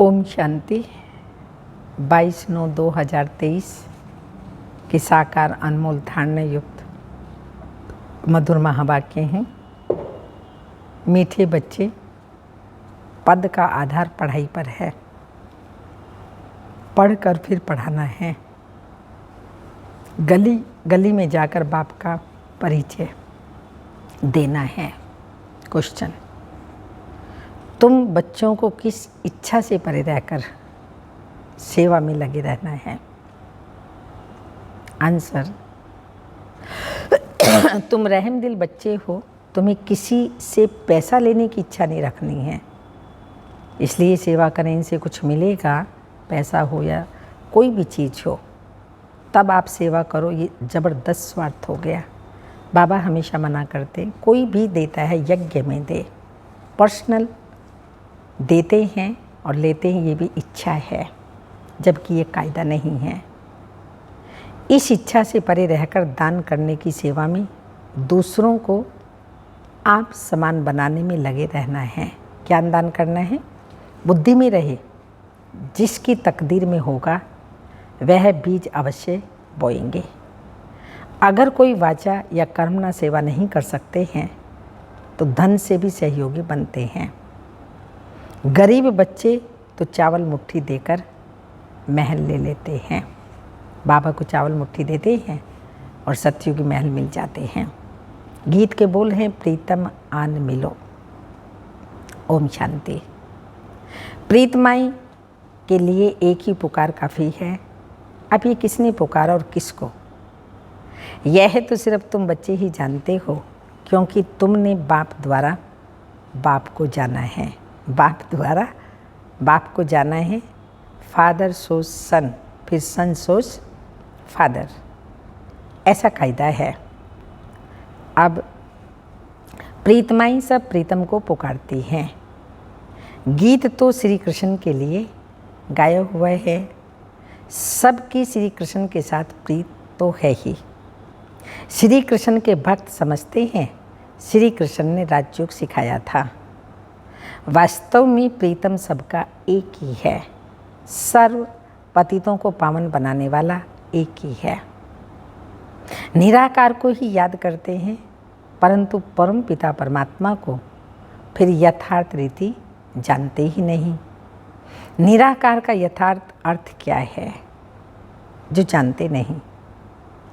ओम शांति। 22/9/2023 के साकार अनमोल धारणा युक्त मधुर महावाक्य हैं। मीठे बच्चे, पद का आधार पढ़ाई पर है, पढ़कर फिर पढ़ाना है। गली गली में जाकर बाप का परिचय देना है। क्वेश्चन: तुम बच्चों को किस इच्छा से परे रहकर सेवा में लगे रहना है? आंसर: तुम रहम दिल बच्चे हो, तुम्हें किसी से पैसा लेने की इच्छा नहीं रखनी है, इसलिए सेवा करें, इनसे कुछ मिलेगा, पैसा हो या कोई भी चीज़ हो, तब आप सेवा करो। ये ज़बरदस्त स्वार्थ हो गया। बाबा हमेशा मना करते, कोई भी देता है यज्ञ में दे। पर्सनल देते हैं और लेते हैं, ये भी इच्छा है, जबकि ये कायदा नहीं है। इस इच्छा से परे रहकर दान करने की सेवा में दूसरों को आप समान बनाने में लगे रहना है। ज्ञान दान करना है, बुद्धि में रहे, जिसकी तकदीर में होगा वह बीज अवश्य बोएंगे। अगर कोई वाचा या कर्मणा सेवा नहीं कर सकते हैं तो धन से भी सहयोगी बनते हैं। गरीब बच्चे तो चावल मुट्ठी देकर महल ले लेते हैं। बाबा को चावल मुट्ठी देते हैं और सत्युगी महल मिल जाते हैं। गीत के बोल हैं, प्रीतम आन मिलो। ओम शांति। प्रीतमाई के लिए एक ही पुकार काफ़ी है। अब ये किसने पुकारा और किसको, यह तो सिर्फ तुम बच्चे ही जानते हो, क्योंकि तुमने बाप द्वारा बाप को जाना है। बाप द्वारा बाप को जाना है। फादर सोच सन, फिर सन सोच फादर, ऐसा कायदा है। अब प्रीतमाई सब प्रीतम को पुकारती हैं। गीत तो श्री कृष्ण के लिए गाया हुआ है। सबकी श्री कृष्ण के साथ प्रीत तो है ही। श्री कृष्ण के भक्त समझते हैं श्री कृष्ण ने राजयोग सिखाया था। वास्तव में प्रीतम सबका एक ही है। सर्व पतितों को पावन बनाने वाला एक ही है। निराकार को ही याद करते हैं, परंतु परम पिता परमात्मा को फिर यथार्थ रीति जानते ही नहीं। निराकार का यथार्थ अर्थ क्या है जो जानते नहीं,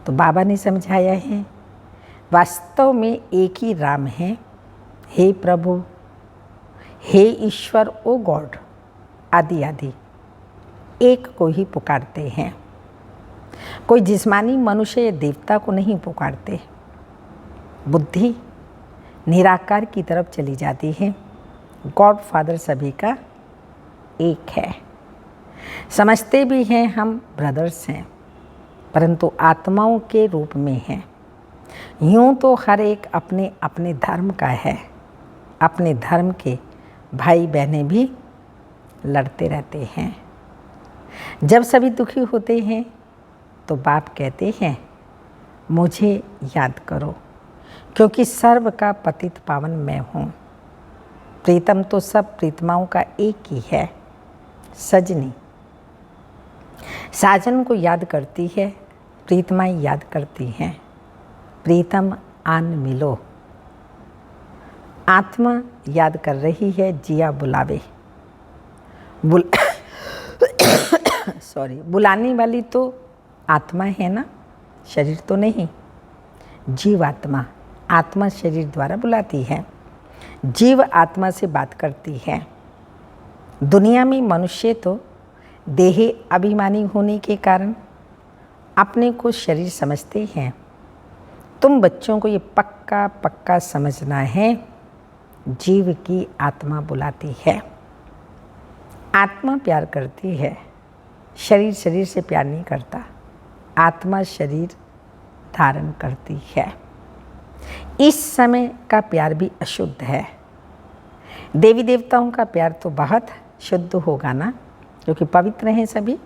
तो बाबा ने समझाया है। वास्तव में एक ही राम है। हे प्रभु, हे ईश्वर, ओ गॉड, आदि आदि एक को ही पुकारते हैं। कोई जिस्मानी मनुष्य या देवता को नहीं पुकारते। बुद्धि निराकार की तरफ चली जाती है। गॉड फादर सभी का एक है। समझते भी हैं हम ब्रदर्स हैं, परंतु आत्माओं के रूप में हैं। यूँ तो हर एक अपने अपने धर्म का है। अपने धर्म के भाई बहनें भी लड़ते रहते हैं। जब सभी दुखी होते हैं तो बाप कहते हैं, मुझे याद करो, क्योंकि सर्व का पतित पावन मैं हूँ। प्रीतम तो सब प्रीतमाओं का एक ही है। सजनी साजन को याद करती है, प्रीतमाएं याद करती हैं। प्रीतम आन मिलो। आत्मा याद कर रही है, जिया बुलावे। बुलाने वाली तो आत्मा है ना, शरीर तो नहीं। जीव आत्मा, आत्मा शरीर द्वारा बुलाती है। जीव आत्मा से बात करती है। दुनिया में मनुष्य तो देह अभिमानी होने के कारण अपने को शरीर समझते हैं। तुम बच्चों को ये पक्का पक्का समझना है, जीव की आत्मा बुलाती है। आत्मा प्यार करती है, शरीर शरीर से प्यार नहीं करता। आत्मा शरीर धारण करती है। इस समय का प्यार भी अशुद्ध है। देवी देवताओं का प्यार तो बहुत शुद्ध होगा ना, क्योंकि पवित्र हैं सभी।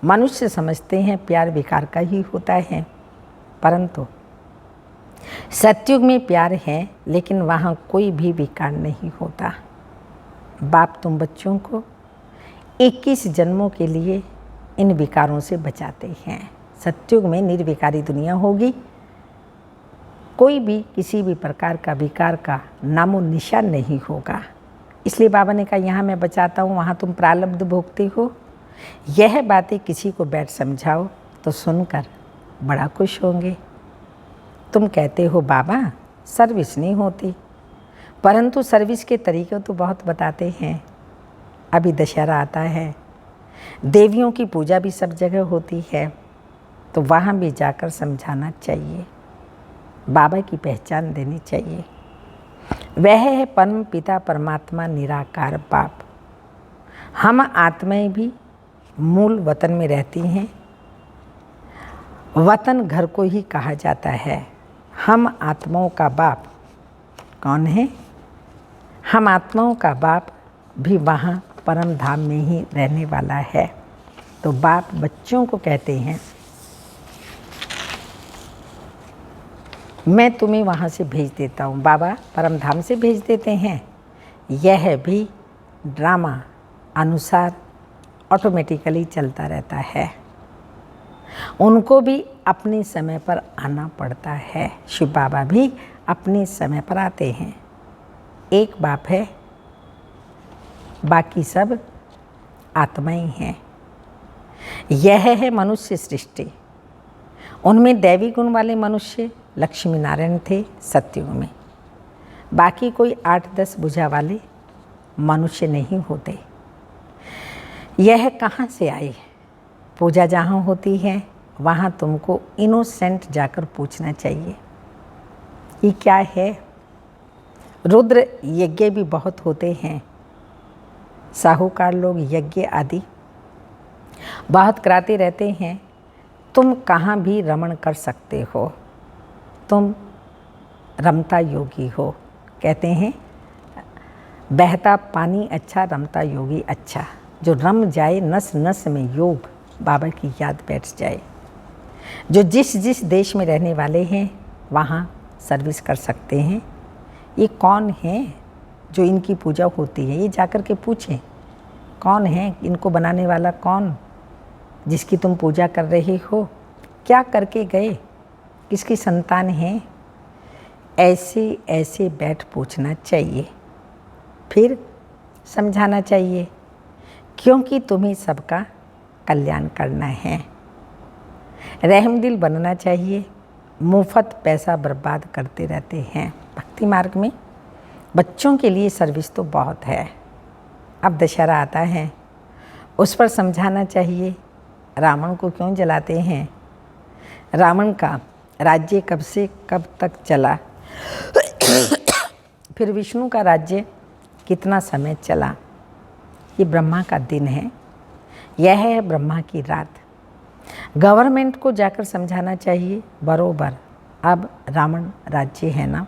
मनुष्य समझते हैं प्यार विकार का ही होता है, परंतु सतयुग में प्यार है, लेकिन वहाँ कोई भी विकार नहीं होता। बाप तुम बच्चों को 21 जन्मों के लिए इन विकारों से बचाते हैं। सतयुग में निर्विकारी दुनिया होगी, कोई भी किसी भी प्रकार का विकार का नामो निशान नहीं होगा। इसलिए बाबा ने कहा यहाँ मैं बचाता हूँ, वहाँ तुम प्रारब्ध भोगते हो। यह बातें किसी को बैठ समझाओ तो सुनकर बड़ा खुश होंगे। तुम कहते हो बाबा सर्विस नहीं होती, परंतु सर्विस के तरीके तो बहुत बताते हैं। अभी दशहरा आता है, देवियों की पूजा भी सब जगह होती है, तो वहाँ भी जाकर समझाना चाहिए, बाबा की पहचान देनी चाहिए। वह है परम पिता परमात्मा निराकार बाप। हम आत्माएं भी मूल वतन में रहती हैं। वतन घर को ही कहा जाता है। हम आत्माओं का बाप कौन है? हम आत्माओं का बाप भी वहाँ परम धाम में ही रहने वाला है। तो बाप बच्चों को कहते हैं मैं तुम्हें वहाँ से भेज देता हूँ। बाबा परम धाम से भेज देते हैं। यह भी ड्रामा अनुसार ऑटोमेटिकली चलता रहता है। उनको भी अपने समय पर आना पड़ता है। शिव बाबा भी अपने समय पर आते हैं। एक बाप है, बाकी सब आत्माएं हैं। यह है मनुष्य सृष्टि। उनमें दैवी गुण वाले मनुष्य लक्ष्मी नारायण थे सतयुग में। बाकी कोई 8-10 भुजा वाले मनुष्य नहीं होते। यह कहाँ से आए? पूजा जहाँ होती है वहाँ तुमको इनोसेंट जाकर पूछना चाहिए ये क्या है। रुद्र यज्ञ भी बहुत होते हैं। साहूकार लोग यज्ञ आदि बहुत कराते रहते हैं। तुम कहाँ भी रमण कर सकते हो, तुम रमता योगी हो। कहते हैं बहता पानी अच्छा, रमता योगी अच्छा। जो रम जाए नस नस में योग, बाबा की याद बैठ जाए। जो जिस जिस देश में रहने वाले हैं वहाँ सर्विस कर सकते हैं। ये कौन है जो इनकी पूजा होती है? ये जाकर के पूछें कौन है, इनको बनाने वाला कौन, जिसकी तुम पूजा कर रहे हो, क्या करके गए, किसकी संतान है। ऐसे ऐसे बैठ पूछना चाहिए, फिर समझाना चाहिए, क्योंकि तुम्हें सबका कल्याण करना है। रहमदिल बनना चाहिए। मुफ्त पैसा बर्बाद करते रहते हैं। भक्ति मार्ग में बच्चों के लिए सर्विस तो बहुत है। अब दशहरा आता है, उस पर समझाना चाहिए रावण को क्यों जलाते हैं, रावण का राज्य कब से कब तक चला, फिर विष्णु का राज्य कितना समय चला। ये ब्रह्मा का दिन है, यह है ब्रह्मा की रात। गवर्नमेंट को जाकर समझाना चाहिए बरोबर। अब रावण राज्य है ना,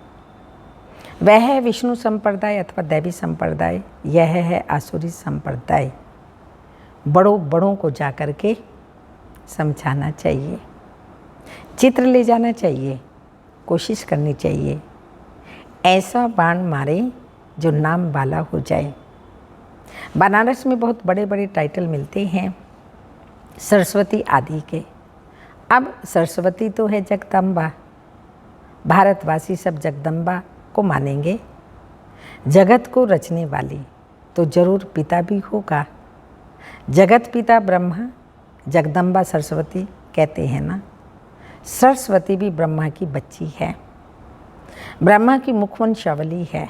वह है विष्णु संप्रदाय अथवा दैवी संप्रदाय, यह है आसुरी संप्रदाय। बड़ों को जाकर के समझाना चाहिए, चित्र ले जाना चाहिए, कोशिश करनी चाहिए। ऐसा बाण मारे जो नाम वाला हो जाए। बनारस में बहुत बड़े बड़े टाइटल मिलते हैं सरस्वती आदि के। अब सरस्वती तो है जगदम्बा, भारतवासी सब जगदम्बा को मानेंगे। जगत को रचने वाली तो जरूर पिता भी होगा। जगत पिता ब्रह्मा, जगदम्बा सरस्वती कहते हैं ना। सरस्वती भी ब्रह्मा की बच्ची है, ब्रह्मा की मुखवंशावली है।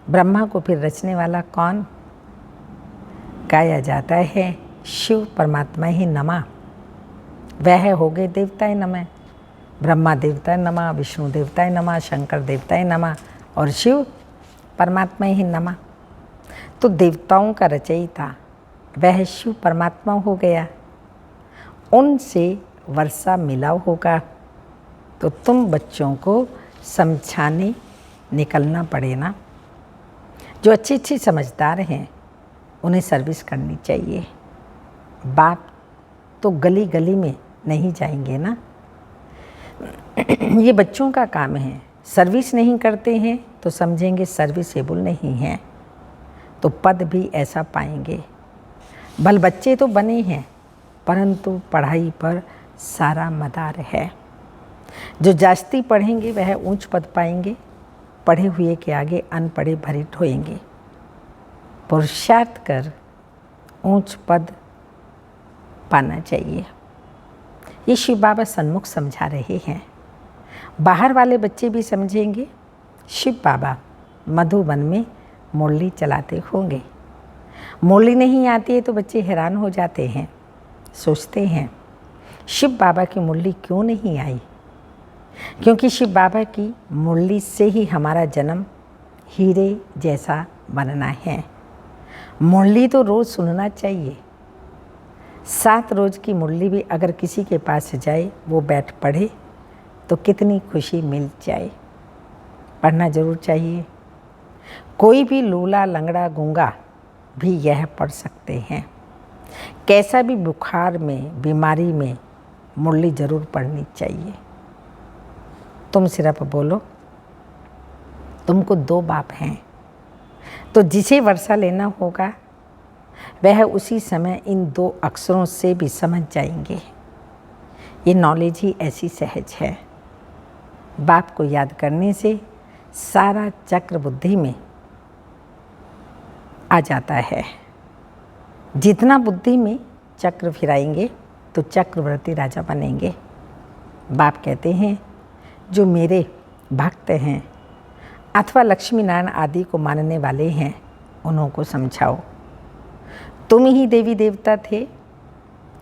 ब्रह्मा को फिर रचने वाला कौन? गाया जाता है शिव परमात्मा ही नमा। वह हो गए देवताएं नमः। ब्रह्मा देवताएं नमः, विष्णु देवताएं नमः, शंकर देवताएं नमः और शिव परमात्मा ही नमः। तो देवताओं का रचयिता वह शिव परमात्मा हो गया। उनसे वर्षा मिलाव होगा। तो तुम बच्चों को समझाने निकलना पड़े ना। जो अच्छे समझदार हैं उन्हें सर्विस करनी चाहिए। बाप तो गली गली में नहीं जाएंगे ना। ये बच्चों का काम है। सर्विस नहीं करते हैं तो समझेंगे सर्विसेबल नहीं है, तो पद भी ऐसा पाएंगे। भल बच्चे तो बने हैं, परंतु पढ़ाई पर सारा मदार है। जो जास्ती पढ़ेंगे वह ऊंच पद पाएंगे, पढ़े हुए के आगे अनपढ़े भरे ढोएंगे। पुरुषार्थ कर ऊंच पद पाना चाहिए। ये शिव बाबा सन्मुख समझा रहे हैं। बाहर वाले बच्चे भी समझेंगे। शिव बाबा मधुबन में मुरली चलाते होंगे। मुरली नहीं आती है तो बच्चे हैरान हो जाते हैं, सोचते हैं शिव बाबा की मुरली क्यों नहीं आई। क्योंकि शिव बाबा की मुरली से ही हमारा जन्म हीरे जैसा बनना है। मुरली तो रोज़ सुनना चाहिए। 7 रोज़ की मुरली भी अगर किसी के पास जाए, वो बैठ पढ़े तो कितनी खुशी मिल जाए। पढ़ना जरूर चाहिए। कोई भी लूला लंगड़ा गूंगा भी यह पढ़ सकते हैं। कैसा भी बुखार में, बीमारी में मुरली जरूर पढ़नी चाहिए। तुम सिर्फ बोलो तुमको 2 बाप हैं, तो जिसे वर्षा लेना होगा वह उसी समय इन 2 अक्षरों से भी समझ जाएंगे। ये नॉलेज ही ऐसी सहज है। बाप को याद करने से सारा चक्र बुद्धि में आ जाता है। जितना बुद्धि में चक्र फिराएंगे तो चक्रवर्ती राजा बनेंगे। बाप कहते हैं जो मेरे भक्त हैं अथवा लक्ष्मी नारायण आदि को मानने वाले हैं, उन्हों को समझाओ तुम ही देवी देवता थे,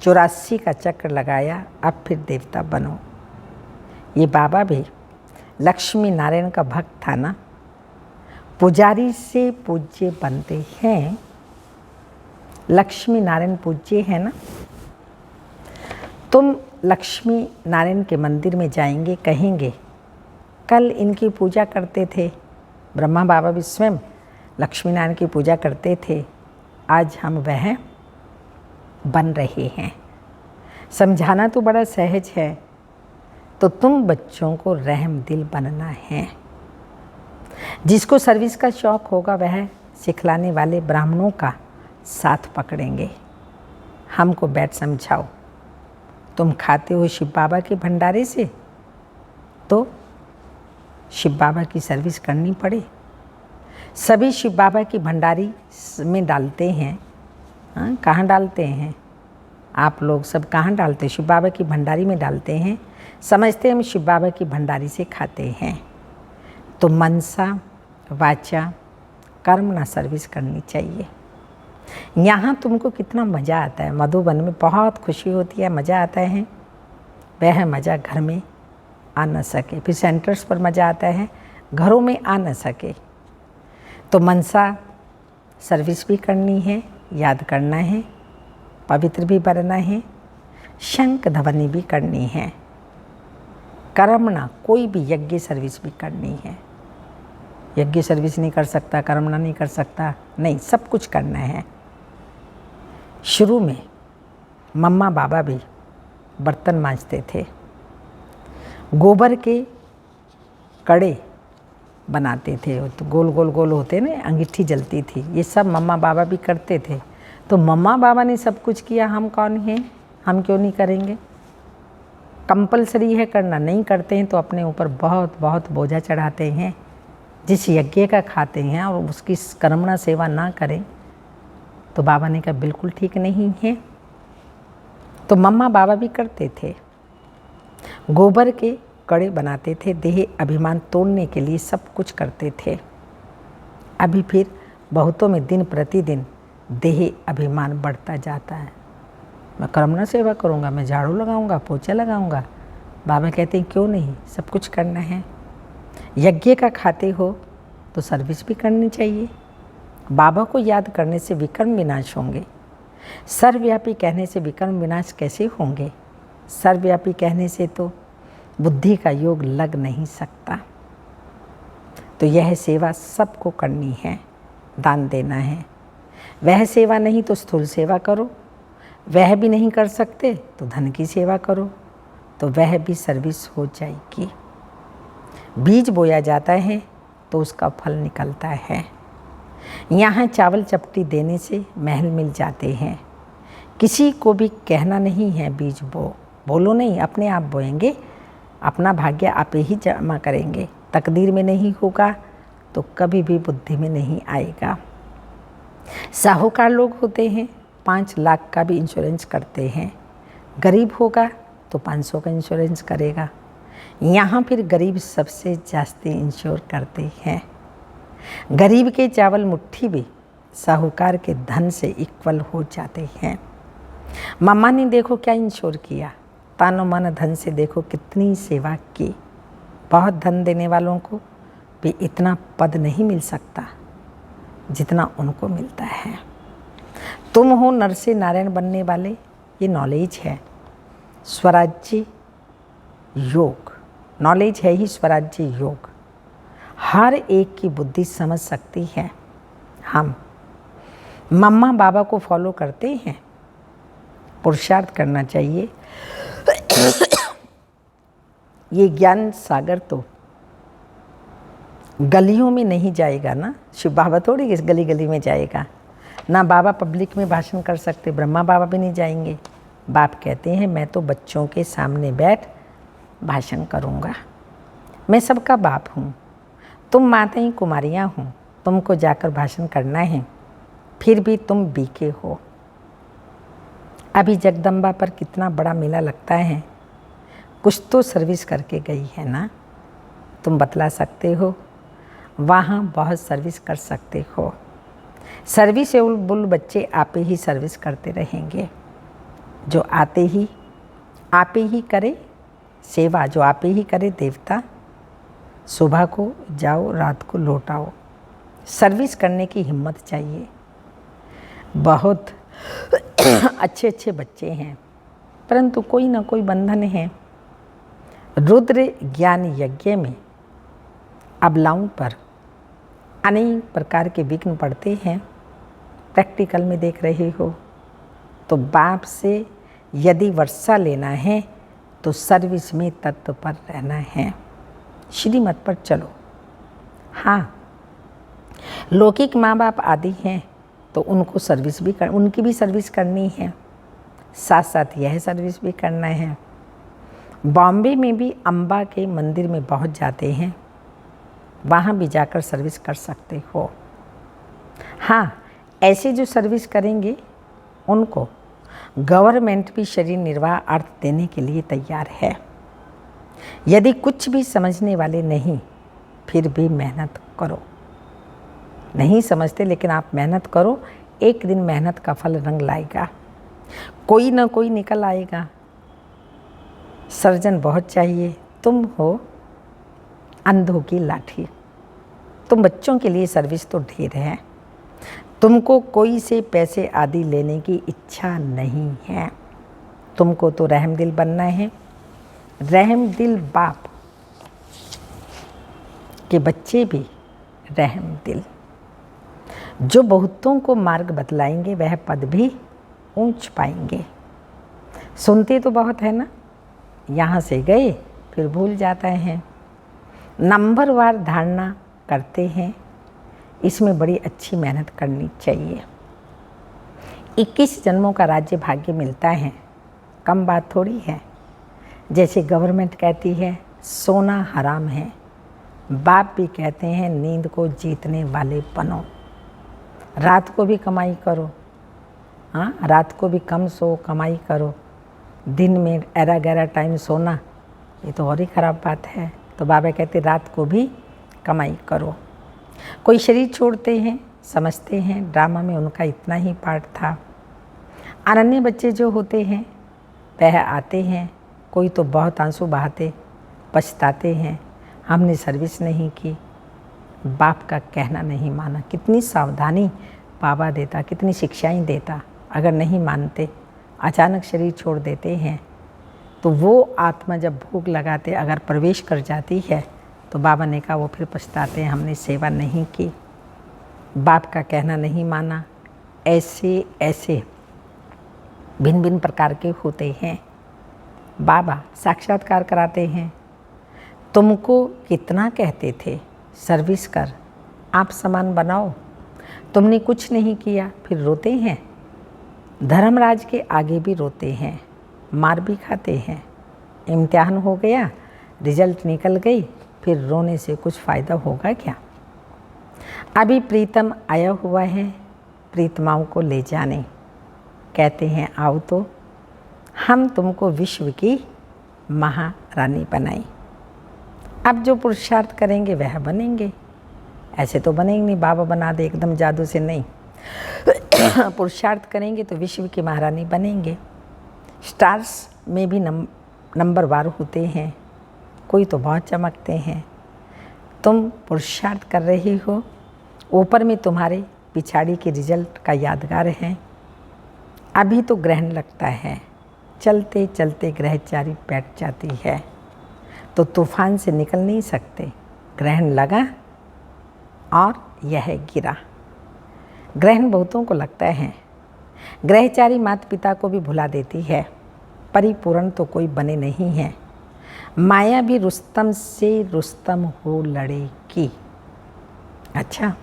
84 का चक्र लगाया, अब फिर देवता बनो। ये बाबा भी लक्ष्मी नारायण का भक्त था ना। पुजारी से पूज्य बनते हैं। लक्ष्मी नारायण पूज्य है ना। तुम लक्ष्मी नारायण के मंदिर में जाएंगे, कहेंगे कल इनकी पूजा करते थे। ब्रह्मा बाबा भी स्वयं लक्ष्मी नारायण की पूजा करते थे, आज हम वह बन रहे हैं। समझाना तो बड़ा सहज है, तो तुम बच्चों को रहम दिल बनना है। जिसको सर्विस का शौक़ होगा वह सिखलाने वाले ब्राह्मणों का साथ पकड़ेंगे। हमको बैठ समझाओ। तुम खाते हो शिव बाबा के भंडारे से, तो शिव बाबा की सर्विस करनी पड़े। सभी शिव बाबा की भंडारी में डालते हैं। हाँ, कहाँ डालते हैं आप लोग सब? कहाँ डालते हैं? शिव बाबा की भंडारी में डालते हैं। समझते हैं हम शिव बाबा की भंडारी से खाते हैं। तो मनसा वाचा कर्म ना सर्विस करनी चाहिए। यहाँ तुमको कितना मज़ा आता है। मधुबन में बहुत खुशी होती है, मज़ा आता है। वह मज़ा घर में आ न सके। फिर सेंटर्स पर मज़ा आता है, घरों में आ न सके। तो मनसा सर्विस भी करनी है, याद करना है, पवित्र भी बनना है, शंख ध्वनि भी करनी है। कर्मणा कोई भी यज्ञ सर्विस भी करनी है। यज्ञ सर्विस नहीं कर सकता, कर्मणा नहीं कर सकता, नहीं, सब कुछ करना है। शुरू में मम्मा बाबा भी बर्तन मांजते थे, गोबर के कड़े बनाते थे, तो गोल गोल गोल होते ना, अंगीठी जलती थी, ये सब मम्मा बाबा भी करते थे। तो मम्मा बाबा ने सब कुछ किया, हम कौन हैं? हम क्यों नहीं करेंगे? कंपलसरी है करना, नहीं करते हैं तो अपने ऊपर बहुत बहुत बोझा चढ़ाते हैं। जिस यज्ञ का खाते हैं और उसकी कर्मणा सेवा ना करें तो बाबा ने कहा बिल्कुल ठीक नहीं है। तो मम्मा बाबा भी करते थे, गोबर के कड़े बनाते थे, देह अभिमान तोड़ने के लिए सब कुछ करते थे। अभी फिर बहुतों में दिन प्रतिदिन देह अभिमान बढ़ता जाता है। मैं कर्मणा सेवा करूँगा, मैं झाड़ू लगाऊँगा, पोछा लगाऊँगा। बाबा कहते हैं क्यों नहीं, सब कुछ करना है। यज्ञ का खाते हो तो सर्विस भी करनी चाहिए। बाबा को याद करने से विकर्म विनाश होंगे। सर्वव्यापी कहने से विकर्म विनाश कैसे होंगे? सर्वव्यापी कहने से तो बुद्धि का योग लग नहीं सकता। तो यह सेवा सबको करनी है, दान देना है। वह सेवा नहीं तो स्थूल सेवा करो, वह भी नहीं कर सकते तो धन की सेवा करो, तो वह भी सर्विस हो जाएगी। बीज बोया जाता है तो उसका फल निकलता है। यहाँ चावल चपटी देने से महल मिल जाते हैं, किसी को भी कहना नहीं है बीज बोलो नहीं, अपने आप बोएंगे। अपना भाग्य आप ही जमा करेंगे। तकदीर में नहीं होगा तो कभी भी बुद्धि में नहीं आएगा। साहूकार लोग होते हैं 5 लाख का भी इंश्योरेंस करते हैं, गरीब होगा तो 500 का इंश्योरेंस करेगा। यहाँ फिर गरीब सबसे ज़्यादा इंश्योर करते हैं। गरीब के चावल मुट्ठी भी साहूकार के धन से इक्वल हो जाते हैं। मम्मा ने देखो क्या इंश्योर किया, तानो मन धन से देखो कितनी सेवा की। बहुत धन देने वालों को भी इतना पद नहीं मिल सकता जितना उनको मिलता है। तुम हो नर से नारायण बनने वाले, ये नॉलेज है। स्वराज्य योग, नॉलेज है ही स्वराज्य योग। हर एक की बुद्धि समझ सकती है। हम मम्मा बाबा को फॉलो करते हैं, पुरुषार्थ करना चाहिए। ये ज्ञान सागर तो गलियों में नहीं जाएगा ना, शिव बाबा थोड़ी इस गली गली में जाएगा ना। बाबा पब्लिक में भाषण कर सकते, ब्रह्मा बाबा भी नहीं जाएंगे। बाप कहते हैं मैं तो बच्चों के सामने बैठ भाषण करूँगा। मैं सबका बाप हूँ, तुम माताएं कुमारियाँ हूँ, तुमको जाकर भाषण करना है, फिर भी तुम बीके हो। अभी जगदम्बा पर कितना बड़ा मेला लगता है, कुछ तो सर्विस करके गई है ना, तुम बतला सकते हो। वहाँ बहुत सर्विस कर सकते हो। सर्विस बुल बच्चे आप ही सर्विस करते रहेंगे। जो आते ही आप ही करे सेवा, जो आप ही करे देवता। सुबह को जाओ रात को लौट आओ। सर्विस करने की हिम्मत चाहिए। बहुत अच्छे अच्छे बच्चे हैं, परंतु कोई ना कोई बंधन है। रुद्र ज्ञान यज्ञ में अबलाओं पर अनेक प्रकार के विघ्न पड़ते हैं। प्रैक्टिकल में देख रहे हो तो बाप से यदि वर्षा लेना है तो सर्विस में तत्पर रहना है, श्रीमत पर चलो। हाँ, लौकिक माँ बाप आदि हैं तो उनको सर्विस भी उनकी भी सर्विस करनी है, साथ साथ यह सर्विस भी करना है। बॉम्बे में भी अम्बा के मंदिर में बहुत जाते हैं, वहाँ भी जाकर सर्विस कर सकते हो। हाँ, ऐसे जो सर्विस करेंगे उनको गवर्नमेंट भी शरीर निर्वाह अर्थ देने के लिए तैयार है। यदि कुछ भी समझने वाले नहीं, फिर भी मेहनत करो। नहीं समझते लेकिन आप मेहनत करो, एक दिन मेहनत का फल रंग लाएगा, कोई ना कोई निकल आएगा। सर्जन बहुत चाहिए। तुम हो अंधों की लाठी, तुम बच्चों के लिए सर्विस तो ढेर है। तुमको कोई से पैसे आदि लेने की इच्छा नहीं है। तुमको तो रहम दिल बनना है। रहम दिल बाप के बच्चे भी रहम दिल। जो बहुतों को मार्ग बतलाएंगे वह पद भी ऊंच पाएंगे। सुनते तो बहुत है ना, यहाँ से गए फिर भूल जाते हैं। नंबरवार धारणा करते हैं, इसमें बड़ी अच्छी मेहनत करनी चाहिए। 21 जन्मों का राज्य भाग्य मिलता है, कम बात थोड़ी है। जैसे गवर्नमेंट कहती है सोना हराम है, बाप भी कहते हैं नींद को जीतने वाले बनो। रात को भी कमाई करो, हाँ, रात को भी कम सो, कमाई करो। दिन में 11 टाइम सोना, ये तो और ही ख़राब बात है। तो बाबा कहते रात को भी कमाई करो। कोई शरीर छोड़ते हैं, समझते हैं ड्रामा में उनका इतना ही पार्ट था। अनन्य बच्चे जो होते हैं वह आते हैं, कोई तो बहुत आंसू बहाते पछताते हैं, हमने सर्विस नहीं की, बाप का कहना नहीं माना। कितनी सावधानी बाबा देता, कितनी शिक्षाएं देता। अगर नहीं मानते, अचानक शरीर छोड़ देते हैं, तो वो आत्मा जब भोग लगाते अगर प्रवेश कर जाती है तो बाबा ने कहा वो फिर पछताते हैं हमने सेवा नहीं की, बाप का कहना नहीं माना। ऐसे ऐसे भिन्न भिन्न प्रकार के होते हैं। बाबा साक्षात्कार कराते हैं। तुमको कितना कहते थे सर्विस कर, आप समान बनाओ, तुमने कुछ नहीं किया, फिर रोते हैं। धर्मराज के आगे भी रोते हैं, मार भी खाते हैं। इम्तिहान हो गया, रिजल्ट निकल गई, फिर रोने से कुछ फ़ायदा होगा क्या? अभी प्रीतम आया हुआ है प्रीतमाओं को ले जाने। कहते हैं आओ तो हम तुमको विश्व की महारानी बनाएं। अब जो पुरुषार्थ करेंगे वह बनेंगे, ऐसे तो बनेंगे नहीं बाबा बना दे एकदम जादू से, नहीं। पुरुषार्थ करेंगे तो विश्व की महारानी बनेंगे। स्टार्स में भी नंबरवार होते हैं, कोई तो बहुत चमकते हैं। तुम पुरुषार्थ कर रही हो, ऊपर में तुम्हारे पिछाड़ी के रिजल्ट का यादगार है। अभी तो ग्रहण लगता है, चलते चलते ग्रहचारी बैठ जाती है तो तूफान से निकल नहीं सकते। ग्रहण लगा और यह गिरा। ग्रहण बहुतों को लगता है। ग्रहचारी माता पिता को भी भुला देती है, परिपूर्ण तो कोई बने नहीं है। माया भी रुस्तम से रुस्तम हो लड़ेगी। अच्छा,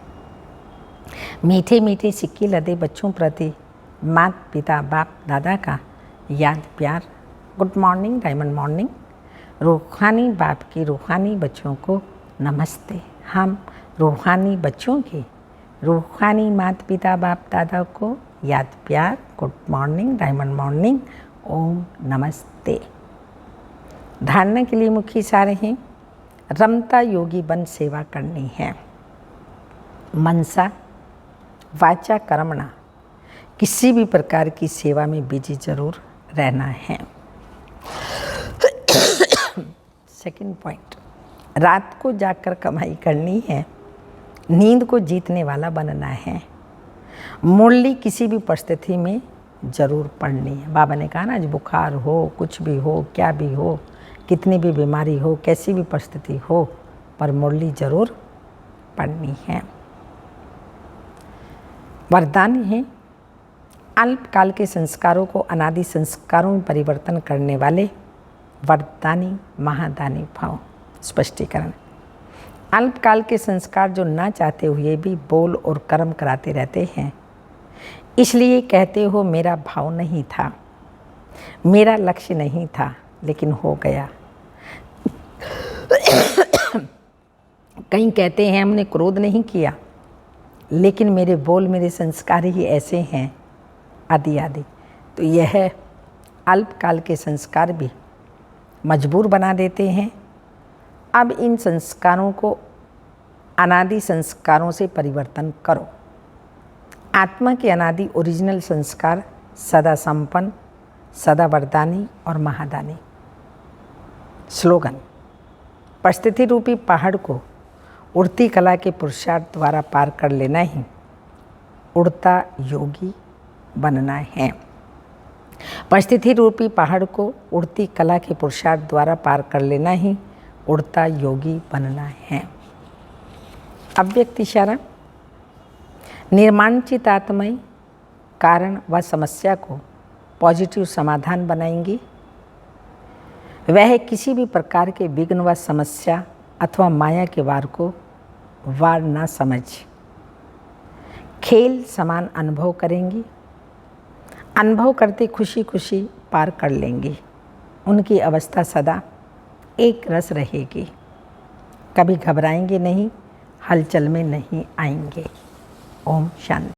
मीठे मीठे सिक्के लदे बच्चों प्रति माता पिता बाप दादा का याद प्यार। Good morning, diamond morning. रूहानी बाप के रूहानी बच्चों को नमस्ते। हम रूहानी बच्चों के रूहानी माता पिता बाप दादा को याद प्यार। गुड मॉर्निंग, डायमंड मॉर्निंग, ओम नमस्ते। धारणा के लिए मुख्य सारे हैं। रमता योगी बन सेवा करनी है। मनसा वाचा कर्मणा, किसी भी प्रकार की सेवा में बिजी जरूर रहना है। सेकंड पॉइंट, रात को जाकर कमाई करनी है, नींद को जीतने वाला बनना है। मुरली किसी भी परिस्थिति में ज़रूर पढ़नी है। बाबा ने कहा ना, आज बुखार हो, कुछ भी हो, क्या भी हो, कितनी भी बीमारी हो, कैसी भी परिस्थिति हो, पर मुरली ज़रूर पढ़नी है। वरदान है, अल्पकाल के संस्कारों को अनादि संस्कारों में परिवर्तन करने वाले वरदानी महादानी भाव। स्पष्टीकरण, अल्पकाल के संस्कार जो ना चाहते हुए भी बोल और कर्म कराते रहते हैं, इसलिए कहते हो मेरा भाव नहीं था, मेरा लक्ष्य नहीं था, लेकिन हो गया। कहीं कहते हैं हमने क्रोध नहीं किया, लेकिन मेरे बोल मेरे संस्कार ही ऐसे हैं, आदि आदि। तो यह अल्पकाल के संस्कार भी मजबूर बना देते हैं। अब इन संस्कारों को अनादि संस्कारों से परिवर्तन करो। आत्मा के अनादि ओरिजिनल संस्कार सदा संपन्न, सदा वरदानी और महादानी। स्लोगन, परिस्थिति रूपी पहाड़ को उड़ती कला के पुरुषार्थ द्वारा पार कर लेना ही उड़ता योगी बनना है। परिस्थिति रूपी पहाड़ को उड़ती कला के पुरुषार्थ द्वारा पार कर लेना ही उड़ता योगी बनना है। अव्यक्त इशारा, निर्माणचित आत्माएं कारण व समस्या को पॉजिटिव समाधान बनाएंगी। वह किसी भी प्रकार के विघ्न व समस्या अथवा माया के वार को वार न समझ खेल समान अनुभव करेंगी। अनुभव करते खुशी खुशी पार कर लेंगी। उनकी अवस्था सदा एक रस रहेगी। कभी घबराएंगे नहीं, हलचल में नहीं आएंगे। ओम शांति।